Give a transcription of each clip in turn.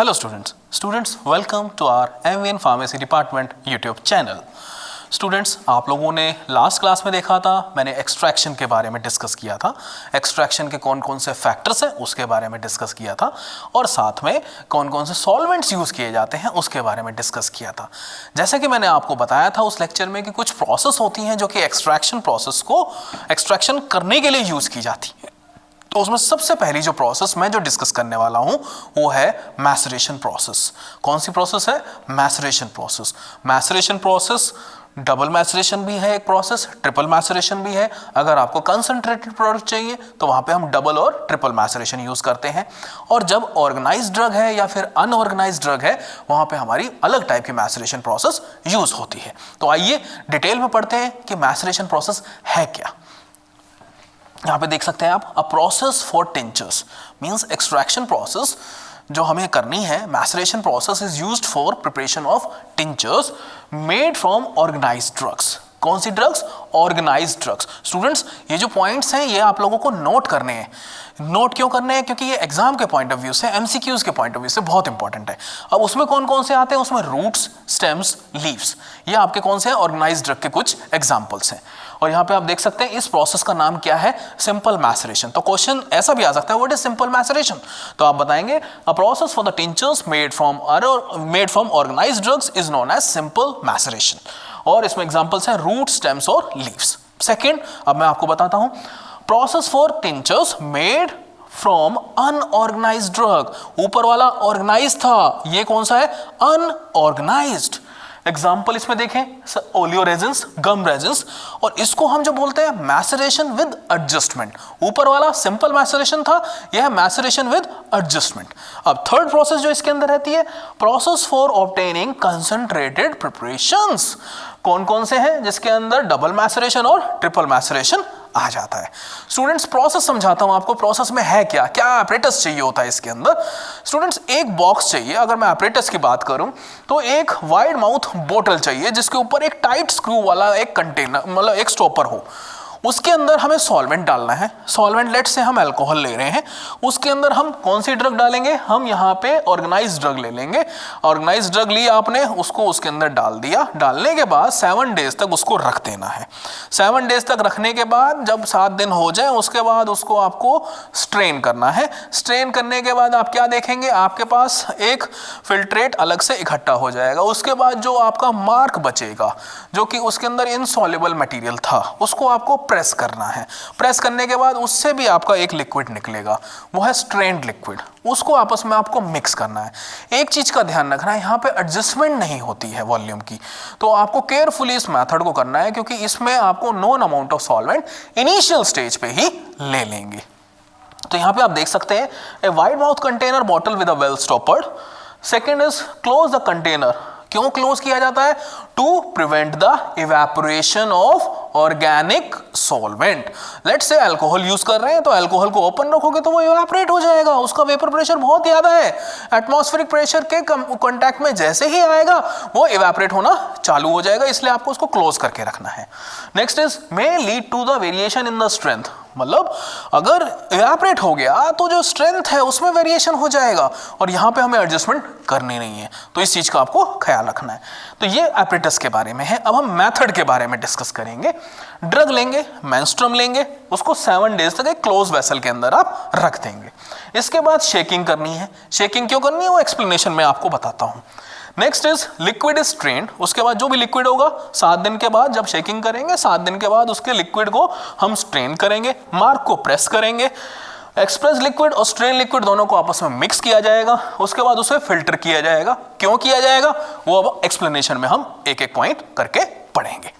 Hello students welcome to our MVN Pharmacy Department YouTube channel। Students, आप लोगों ने last class में देखा था, मैंने एक्सट्रैक्शन के बारे में डिस्कस किया था। एक्सट्रैक्शन के कौन कौन से फैक्टर्स हैं उसके बारे में डिस्कस किया था और साथ में कौन कौन से सॉल्वेंट्स यूज़ किए जाते हैं उसके बारे में डिस्कस किया था। जैसे कि मैंने आपको बताया था उस लेक्चर में कि कुछ प्रोसेस होती हैं जो कि एक्सट्रैक्शन प्रोसेस को एक्सट्रैक्शन करने के लिए यूज़ की जाती है। तो उसमें सबसे पहली जो प्रोसेस मैं जो डिस्कस करने वाला हूं वो है मैसरेशन प्रोसेस। कौन सी प्रोसेस है? Maceration process. Maceration process double maceration भी है एक प्रोसेस, ट्रिपल मैसरेशन भी है। अगर आपको कंसंट्रेटेड प्रोडक्ट चाहिए तो वहां पे हम डबल और ट्रिपल मैसरेशन यूज करते हैं। और जब ऑर्गेनाइज्ड ड्रग है या फिर अनऑर्गेनाइज्ड ड्रग है वहां पे हमारी अलग टाइप की मैसरेशन प्रोसेस यूज होती है। तो आइए डिटेल में पढ़ते हैं कि मैसरेशन प्रोसेस है क्या। यहाँ पे देख सकते हैं आप, a process for tinctures means extraction process जो हमें करनी है। Maceration process is used for preparation of tinctures made from organised drugs. कौन सी ड्रग्स? Organised drugs. स्टूडेंट्स, ये जो पॉइंट्स हैं ये आप लोगों को नोट करने हैं। नोट क्यों करने हैं? क्योंकि ये एग्जाम के पॉइंट ऑफ व्यू से, एमसीक्यूज के पॉइंट ऑफ व्यू से बहुत इंपॉर्टेंट है। अब उसमें कौन कौन से आते हैं? उसमें रूट्स, स्टेम्स, लीव्स, ये आपके कौन से हैं? ऑर्गेनाइज्ड ड्रग के कुछ एग्जाम्पल्स हैं। और यहाँ पे आप देख सकते हैं इस प्रोसेस का नाम क्या है? Simple maceration. तो क्वेश्चन ऐसा भी आ सकता है, व्हाट इज सिंपल मैसरेशन? तो आप बताएंगे a process for the tinctures made from organised drugs is known as simple maceration. और इसमें एग्जांपल्स हैं रूट, स्टेम्स और लीव्स। सेकंड, अब मैं आपको बताता हूं process for tinctures made from unorganised drug. ऊपर वाला ऑर्गेनाइज्ड था, ये कौन सा है? अनऑर्गेनाइज्ड। एग्जाम्पल इसमें देखें, ओलियो रेजिन्स, गम रेजिन्स। और इसको हम जो बोलते हैं मैसरेशन विद एडजस्टमेंट। ऊपर वाला सिंपल मैसरेशन था, यह है मैसरेशन विद एडजस्टमेंट। अब थर्ड प्रोसेस जो इसके अंदर रहती है, process for obtaining concentrated preparations. कौन कौन से हैं जिसके अंदर डबल मैसरेशन और ट्रिपल मैसरेशन आ जाता है? स्टूडेंट्स, प्रोसेस समझाता हूं आपको, प्रोसेस में है क्या क्या एपरेटस चाहिए होता है इसके अंदर। स्टूडेंट्स, एक बॉक्स चाहिए। अगर मैं एपरेटस की बात करूं तो एक वाइड माउथ बोतल चाहिए जिसके ऊपर एक टाइट स्क्रू वाला एक कंटेनर, मतलब एक स्टॉपर हो। उसके अंदर हमें सॉल्वेंट डालना है। सॉल्वेंट लेट से हम अल्कोहल ले रहे हैं, उसके अंदर हम कौन सी ड्रग डालेंगे? हम यहाँ पे ऑर्गेनाइज्ड ड्रग ले लेंगे। ऑर्गेनाइज्ड ड्रग ली आपने, उसको उसके अंदर डाल दिया। डालने के बाद 7 डेज तक उसको रख देना है। 7 डेज तक रखने के बाद जब 7 दिन हो जाए उसके बाद उसको आपको स्ट्रेन करना है। स्ट्रेन करने के बाद आप क्या देखेंगे? आपके पास एक फिल्ट्रेट अलग से इकट्ठा हो जाएगा। उसके बाद जो आपका मार्क बचेगा जो कि उसके अंदर इनसॉल्युबल मटेरियल था, उसको आपको प्रेस करना है। प्रेस करने के बाद उससे भी आपका एक लिक्विड निकलेगा, वो है स्ट्रेन्ड लिक्विड। उसको आपस में आपको मिक्स करना है। एक चीज का ध्यान रखना है, यहाँ पे एडजस्टमेंट नहीं होती है वॉल्यूम की, तो आपको केयरफुली इस मेथड को करना है क्योंकि इसमें आपको known amount of solvent initial stage पे ही ले लेंगे। तो यहाँ पे आप देख सकते हैं a wide mouth container bottle with a well stoppered. Second is close the container. क्यों क्लोज किया जाता है? To prevent the evaporation of organic solvent. Let's say alcohol use कर रहे हैं तो अल्कोहल को ओपन रखोगे तो वो इवेपोरेट हो जाएगा, उसका वेपर प्रेशर बहुत ज्यादा है। एटमॉस्फेरिक प्रेशर के कांटेक्ट में जैसे ही आएगा वो इवेपोरेट होना चालू हो जाएगा, इसलिए आपको उसको क्लोज करके रखना है। Next is may lead to the variation in the strength. मतलब अगर इवेपोरेट हो गया तो जो स्ट्रेंथ है उसमें वेरिएशन हो जाएगा और यहाँ पे हमें एडजस्टमेंट करनी नहीं है, तो इस चीज का आपको ख्याल रखना है। तो ये एपरेटस के बारे में है। अब हम मेथड के बारे में डिस्कस करेंगे। ड्रग लेंगे, मेंस्ट्रुम लेंगे, उसको 7 डेज तक एक क्लोज वेसल के अंदर आप रख देंगे। इसके बाद शेकिंग करनी है। शेकिंग क्यों करनी है वो एक्सप्लेनेशन में आपको बताता हूँ। Next is liquid is strained. उसके बाद जो भी लिक्विड होगा 7 दिन के बाद जब शेकिंग करेंगे, 7 दिन के बाद उसके लिक्विड को हम स्ट्रेन करेंगे, मार्क को प्रेस करेंगे। एक्सप्रेस लिक्विड और स्ट्रेन लिक्विड दोनों को आपस में मिक्स किया जाएगा। उसके बाद उसे फिल्टर किया जाएगा। क्यों किया जाएगा वो अब एक्सप्लेनेशन में हम एक एक पॉइंट करके पढ़ेंगे।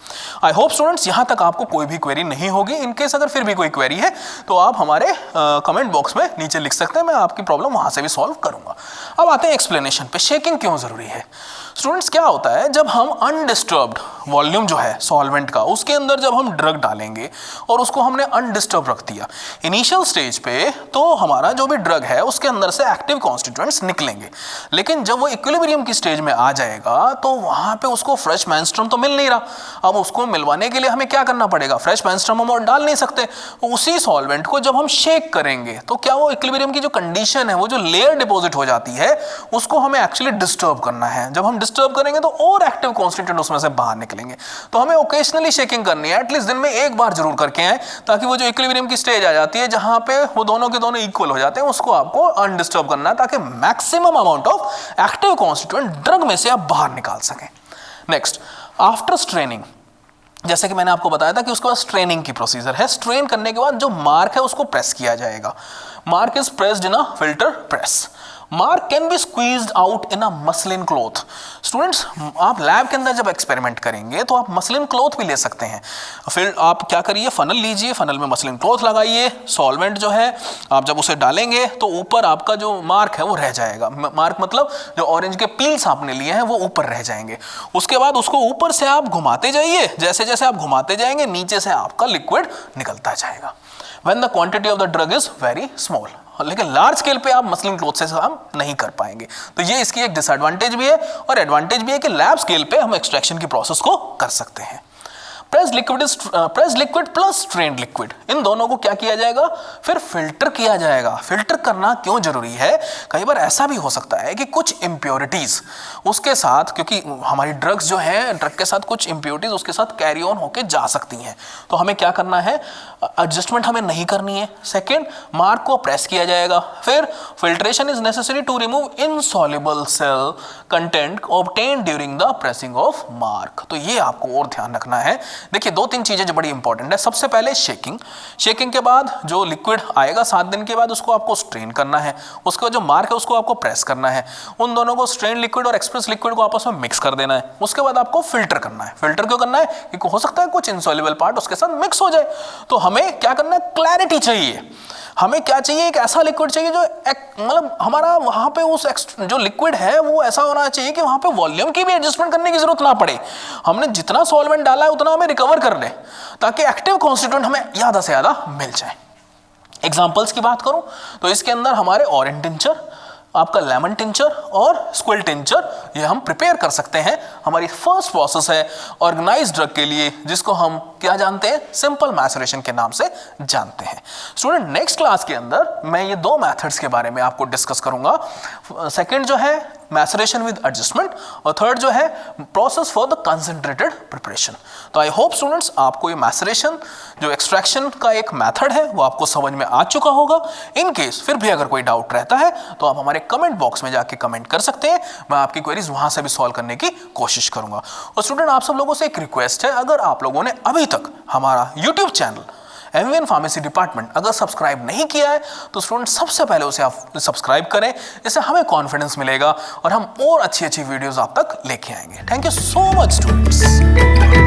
आई होप स्टूडेंट्स यहाँ तक आपको कोई भी क्वेरी नहीं होगी। इनकेस अगर फिर भी कोई क्वेरी है तो आप हमारे कमेंट बॉक्स में नीचे लिख सकते हैं, मैं आपकी प्रॉब्लम वहां से भी सॉल्व करूंगा। अब आते हैं एक्सप्लेनेशन पे। शेकिंग क्यों जरूरी है? स्टूडेंट्स क्या होता है, जब हम अनडिस्टर्ब्ड वॉल्यूम जो है सॉल्वेंट का, उसके अंदर जब हम ड्रग डालेंगे और उसको हमने अनडिस्टर्ब रख दिया इनिशियल स्टेज पे, तो हमारा जो भी ड्रग है उसके अंदर से एक्टिव कॉन्स्टिट्यूएंट्स निकलेंगे। लेकिन जब वो इक्विलिब्रियम की स्टेज में आ जाएगा तो वहां पे उसको फ्रेश मेंस्ट्रुम तो मिल नहीं रहा। अब उसको मिलवाने के लिए हमें क्या करना पड़ेगा, फ्रेश मेंस्ट्रुम हम और डाल नहीं सकते। उसी सॉल्वेंट को जब हम शेक करेंगे तो क्या वो इक्विलिब्रियम की जो कंडीशन है, वो जो लेयर डिपॉजिट हो जाती है, उसको हमें एक्चुअली डिस्टर्ब करना है। जब हम डिस्टर्ब करेंगे तो और एक्टिव कॉन्स्टिट्यूएंट उसमें से बाहर निकलेंगे। तो हमें ओकेशनली शेकिंग करनी है, एटलीस्ट दिन में एक बार जरूर करके आए, ताकि वो जो इक्विलिब्रियम की स्टेज आ जाती है जहां पे वो दोनों के दोनों इक्वल हो जाते हैं, उसको आपको अनडिस्टर्ब करना है, ताकि maximum amount of active constituent drug में से आप बाहर निकाल सकें। नेक्स्ट, आफ्टर स्ट्रेनिंग, जैसे कि मैंने आपको बताया था कि उसके बाद स्ट्रेनिंग की प्रोसीजर है। स्ट्रेन करने के बाद जो मार्क है उसको प्रेस किया जाएगा। Mark is pressed in a filter press. Mark can be squeezed out in a muslin cloth. Students, आप लैब के अंदर जब एक्सपेरिमेंट करेंगे तो आप मसलिन क्लॉथ भी ले सकते हैं। फिर आप क्या करिए, फनल लीजिए, फनल में मसलिन क्लॉथ लगाइए, सॉल्वेंट जो है आप जब उसे डालेंगे तो ऊपर आपका जो मार्क है वो रह जाएगा। मार्क मतलब जो ऑरेंज के पील्स आपने लिए हैं वो ऊपर रह जाएंगे। उसके बाद उसको ऊपर से आप घुमाते जाइए, जैसे जैसे आप घुमाते जाएंगे नीचे से आपका लिक्विड निकलता जाएगा। When the quantity of the drug is very small, लेकिन लार्ज स्केल पे आप मसलिन क्लॉथ से हम नहीं कर पाएंगे। तो ये इसकी एक डिसएडवांटेज भी है, और एडवांटेज भी है कि लैब स्केल पे हम एक्सट्रैक्शन की प्रोसेस को कर सकते हैं। Pressed liquid plus strained liquid, इन दोनों को क्या किया जाएगा, फिर फिल्टर किया जाएगा। फिल्टर करना क्यों जरूरी है, कई बार ऐसा भी हो सकता है कि कुछ इम्प्योरिटीज उसके साथ, क्योंकि हमारी ड्रग्स जो हैं, ड्रग के साथ कुछ इम्प्योरिटीज उसके साथ कैरी ऑन होके जा सकती हैं, तो हमें क्या करना है, एडजस्टमेंट हमें नहीं करनी है। सेकेंड, मार्क को प्रेस किया जाएगा। फिर filtration is necessary to remove insoluble cell content obtained during the pressing of marc. तो ये आपको और ध्यान रखना है। देखिए, दो तीन चीजें जो बड़ी इंपॉर्टेंट है। सबसे पहले शेकिंग के बाद जो लिक्विड आएगा 7 दिन के बाद, उसको आपको स्ट्रेन करना है। उसके बाद जो मार्क है उसको आपको प्रेस करना है। उन दोनों को, स्ट्रेन लिक्विड और एक्सप्रेस लिक्विड को आपस में मिक्स कर देना है। उसके बाद आपको फिल्टर करना है। फिल्टर क्यों करना है, क्योंकि हो सकता है कुछ इनसॉल्युबल पार्ट उसके साथ मिक्स हो जाए। तो हमें क्या करना है, क्लैरिटी चाहिए। हमें क्या चाहिए, एक ऐसा लिक्विड चाहिए जो मतलब हमारा वहां पे उस जो लिक्विड है वो ऐसा होना चाहिए कि वहां पे वॉल्यूम की भी एडजस्टमेंट करने की जरूरत ना पड़े। हमने जितना सॉल्वेंट डाला है उतना हमें रिकवर कर ले, ताकि एक्टिव कॉन्स्टिट्यूएंट हमें ज्यादा से ज्यादा मिल जाए। एग्जांपल्स की बात करूं तो इसके अंदर हमारे ऑरेंज टिंचर, आपका लेमन टिंचर और स्क्विल टिंचर, ये हम प्रिपेयर कर सकते हैं। हमारी फर्स्ट प्रोसेस है ऑर्गेनाइज्ड ड्रग के लिए, जिसको हम क्या जानते हैं, सिंपल मैसरेशन के नाम से जानते हैं। स्टूडेंट, नेक्स्ट क्लास के अंदर मैं ये 2 मेथड्स के बारे में आपको डिस्कस करूंगा। सेकंड जो है मैसरेशन विद एडजस्टमेंट, और थर्ड जो है process for the concentrated preparation. तो आई होप स्टूडेंट्स आपको ये मैसरेशन जो एक्सट्रैक्शन का एक मेथड है वो आपको समझ में आ चुका होगा। इन केस फिर भी अगर कोई डाउट रहता है तो आप हमारे कमेंट बॉक्स में जाके कमेंट कर सकते हैं। मैं आपकी क्वेरीज वहां से भी सॉल्व करने की कोशिश करूंगा। और स्टूडेंट, आप सब लोगों से एक रिक्वेस्ट है, अगर आप लोगों ने अभी तक हमारा YouTube channel MVN pharmacy department अगर सब्सक्राइब नहीं किया है तो स्टूडेंट सबसे पहले उसे आप सब्सक्राइब करें। इससे हमें कॉन्फिडेंस मिलेगा और हम और अच्छी वीडियोस आप तक लेके आएंगे। Thank you so much students.